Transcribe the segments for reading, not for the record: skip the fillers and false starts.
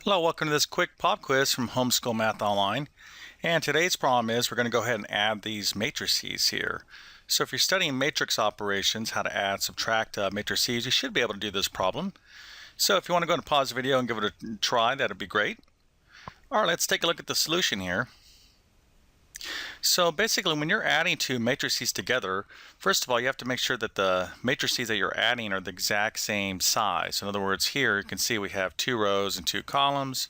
Hello, welcome to this quick pop quiz from Homeschool Math Online. And today's problem is we're going to go ahead and add these matrices here. So if you're studying matrix operations, how to add, subtract matrices, you should be able to do this problem. So if you want to go and pause the video and give it a try, that'd be great. All right, let's take a look at the solution here. So basically, when you're adding two matrices together, first of all, you have to make sure that the matrices that you're adding are the exact same size. In other words, here you can see we have 2 rows and 2 columns,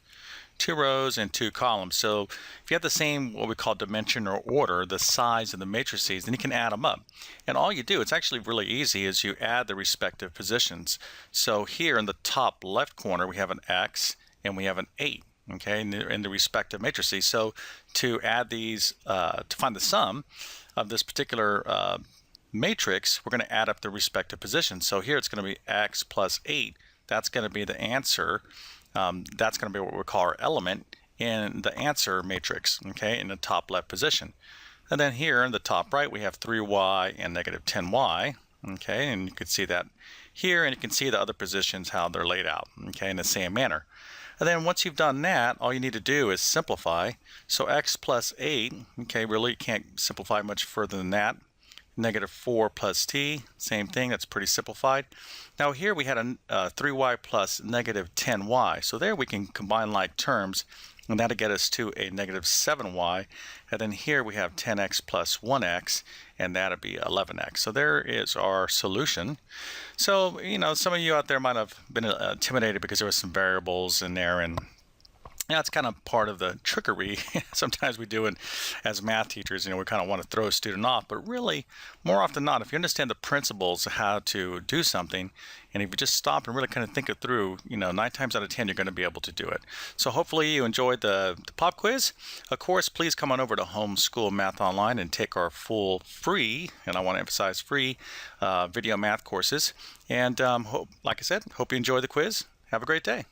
2 rows and 2 columns. So if you have the same, what we call dimension or order, the size of the matrices, then you can add them up. And all you do, it's actually really easy, is you add the respective positions. So here in the top left corner, we have an X and we have an 8. Okay, in the respective matrices. So to add these, to find the sum of this particular matrix, we're going to add up the respective positions. So here it's going to be x plus 8. That's going to be the answer. That's going to be what we call our element in the answer matrix, okay, in the top left position. And then here in the top right, we have 3y and negative 10y. Okay, and you can see that here, and you can see the other positions, how they're laid out, okay, in the same manner. And then once you've done that, all you need to do is simplify. So x plus 8, okay, really you can't simplify much further than that. Negative 4 plus t, same thing, that's pretty simplified. Now here we had a 3y plus negative 10y. So there we can combine like terms, and that'll get us to a negative 7y. And then here we have 10x plus 1x, and that'll be 11x. So there is our solution. So, you know, some of you out there might have been intimidated because there were some variables in there, and it's kind of part of the trickery sometimes we do as math teachers. You know, we kind of want to throw a student off, but really, more often than not, if you understand the principles of how to do something, and if you just stop and really kind of think it through, you know, 9 times out of 10, you're going to be able to do it. So hopefully you enjoyed the pop quiz. Of course, please come on over to Homeschool Math Online and take our full free, and I want to emphasize free, video math courses. And like I said, hope you enjoy the quiz. Have a great day.